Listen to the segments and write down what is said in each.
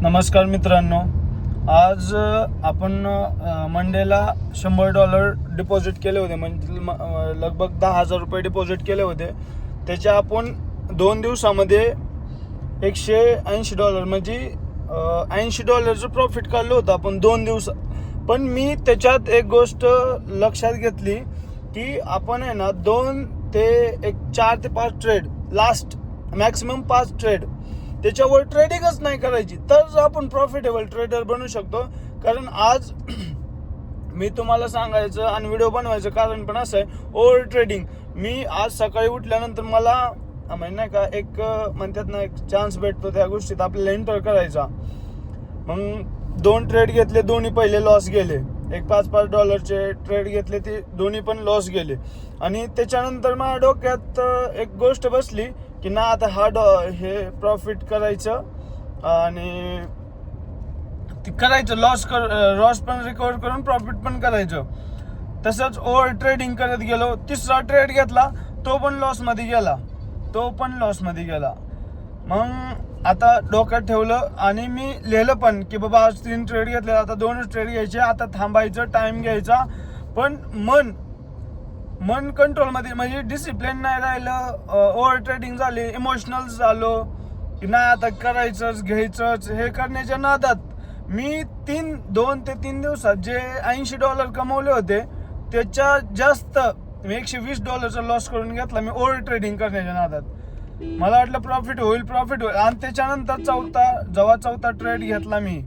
नमस्कार मित्रांनो, आज आपण मंडेला $100 डिपॉझिट केले होते, म्हणजे लगभग 10,000 रुपये डिपॉझिट केले होते. त्याच्या आपण 2 दिवसामध्ये $180 म्हणजे $80 प्रॉफिट काढलं होतं आपण 2 दिवस. पण मी त्याच्यात एक गोष्ट लक्षात घेतली की आपण आहे ना 2 ते 4 ते 5 ट्रेड, लास्ट मॅक्सिमम 5 ट्रेड, त्याच्यावर ट्रेडिंगच नाही करायची, तर आपण प्रॉफिटेबल ट्रेडर बनू शकतो. कारण आज मी तुम्हाला सांगायचं आणि व्हिडिओ बनवायचं कारण पण असं आहे, ओव्हर ट्रेडिंग. मी आज सकाळी उठल्यानंतर मला नाही का एक म्हणतात ना, एक चान्स भेटतो त्या गोष्टीत आपल्याला एंटर करायचा. मग 2 ट्रेड घेतले, दोन्ही पहिले लॉस गेले. एक $5 ट्रेड घेतले, ते दोन्ही पण लॉस गेले. आणि त्याच्यानंतर माझ्या डोक्यात एक गोष्ट बसली की ना, आता हे प्रॉफिट करायचं आणि करायचं, लॉस पण रिकवर करून प्रॉफिट पण करायचं. तसंच ओव्हर ट्रेडिंग करत गेलो. 3रा ट्रेड घेतला, तो पण लॉसमध्ये गेला. मग आता डोक्यात ठेवलं आणि मी लिहिलं पण की बाबा आज 3 ट्रेड घेतले, आता 2च ट्रेड घ्यायचे, आता थांबायचं, टाइम घ्यायचा. पण मन कंट्रोलमध्ये, म्हणजे डिसिप्लिन नाही राहिलं, ओव्हर ट्रेडिंग झाली, इमोशनल झालो की नाही आता करायचंच, घ्यायचंच. हे करण्याच्या नादात मी 2 ते 3 दिवसात जे $80 कमवले होते त्याच्या जास्त मी $120 लॉस करून घेतला. मी ओव्हर ट्रेडिंग करण्याच्या नादात. मला वाटलं प्रॉफिट होईल. आणि त्याच्यानंतर चौथा ट्रेड घेतला मी,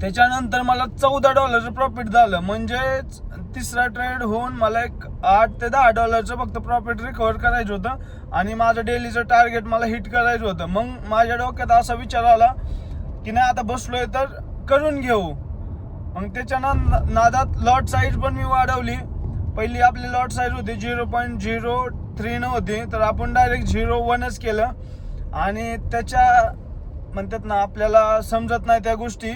त्याच्यानंतर मला $14 प्रॉफिट झालं. म्हणजेच 3रा ट्रेड होऊन मला एक $8 ते $10 फक्त प्रॉफिट रिकव्हर करायचं होतं आणि माझं डेलीचं टार्गेट मला हिट करायचं होतं. मग माझ्या डोक्यात असा विचार आला की नाही, आता बसलोय तर करून घेऊ. मग त्याच्या नादात लॉट साईज पण मी वाढवली. पहिली आपली लॉट साईज होती 0.03 होती, तर आपण डायरेक्ट 0.1च केलं. आणि त्याच्या म्हणतात ना, आपल्याला समजत नाही त्या गोष्टी,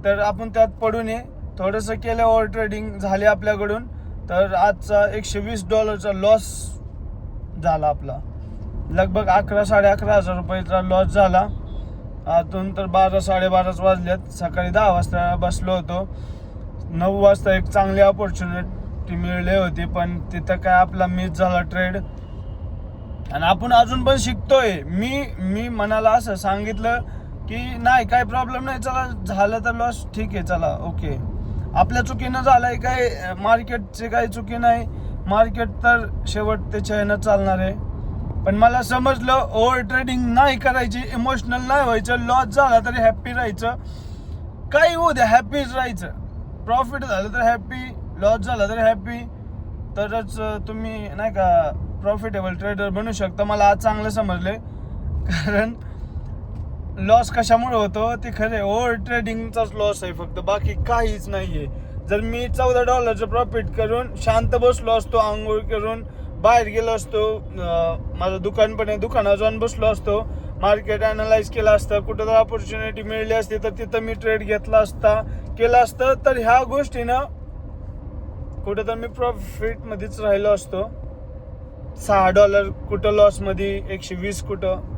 तर आपण त्यात पडू नये. थोडंसं केलं, ओव्हर ट्रेडिंग झाले आपल्याकडून. तर आजचा $120 लॉस झाला आपला. लगभग 11-11,500 रुपयाचा लॉस झाला. आतून तर 12-12:30 वाजल्यात. सकाळी 10 वाजता बसलो होतो. 9 वाजता एक चांगली ऑपॉर्च्युनिटी मिळली होती, पण तिथं काय आपला मिस झाला ट्रेड. आणि आपण अजून पण शिकतोय. मी मनाला असं सांगितलं की नाही, काय प्रॉब्लेम नाही, चला झालं तर लॉस, ठीक आहे, चला ओके, आपल्या चुकीनं झालंय, काय मार्केटची काही चुकी नाही, मार्केट तर शेवट त्याच्या ह्यानं चालणार आहे. पण मला समजलं ओव्हर ट्रेडिंग नाही करायची, इमोशनल नाही व्हायचं. लॉस झाला तरी हॅप्पी राहायचं, काही होऊ द्या, हॅप्पीच राहायचं. प्रॉफिट झालं तर हॅप्पी, लॉस झाला तरी हॅप्पी, तरच तुम्ही नाही का प्रॉफिटेबल ट्रेडर बनू शकता. मला आज चांगलं समजले. कारण लॉस कशामुळे होतो ते खरे, ओव्हर ट्रेडिंगचाच लॉस आहे फक्त, बाकी काहीच नाहीये. जर मी $14 प्रॉफिट करून शांत बसलो असतो, आंघोळ करून बाहेर गेलो असतो, माझं दुकान पण आहे, दुकानात जाऊन बसलो असतो, मार्केट अनालाइज केलं असतं, कुठं जर ऑपॉर्च्युनिटी मिळली असती तर तिथं मी ट्रेड घेतला केलं असतं, तर ह्या गोष्टीनं कुठं तर मी प्रॉफिटमध्येच राहिलो असतो. $6 कुठं लॉसमध्ये, 120 कुठं.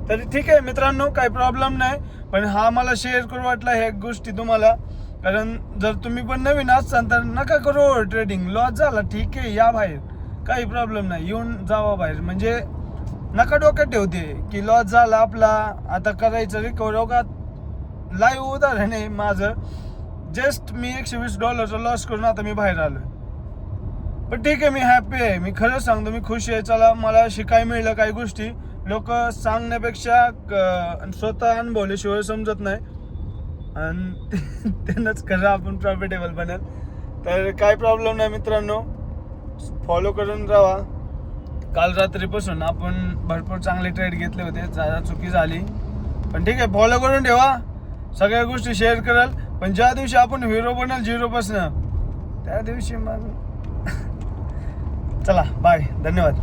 तरी ठीक आहे मित्रांनो, काही प्रॉब्लेम नाही. पण हा मला शेअर करू वाटला ह्या गोष्टी तुम्हाला. कारण जर तुम्ही पण नवीन असाल तर नका करू ओव्हर ट्रेडिंग. लॉस झाला ठीक आहे, या बाहेर, काही प्रॉब्लेम नाही, येऊन जावा बाहेर. म्हणजे नका डोक्यात ठेवते की लॉस झाला आपला, आता करायचं रिकव्हर. का लाईव्ह उदाहरण आहे माझं. जस्ट मी $120 लॉस करून आता मी बाहेर आलोय. पण ठीक आहे, मी हॅप्पी आहे. मी खरंच सांगतो, मी खुश आहे. चला, मला शिकायला मिळलं काही गोष्टी. लोक सांगण्यापेक्षा स्वतः अनुभवल्याशिवाय समजत नाही, आणि त्यांनाच खरं आपण प्रॉफिटेबल बनेल. तर काय प्रॉब्लेम नाही मित्रांनो, फॉलो करून राहा. काल रात्रीपासून आपण भरपूर चांगले ट्रेड घेतले होते, जरा चुकी झाली, पण ठीक आहे, फॉलो करून ठेवा. सगळ्या गोष्टी शेअर कराल. पण ज्या दिवशी आपण हिरो बनाल 0पासून, त्या दिवशी मग चला, बाय, धन्यवाद.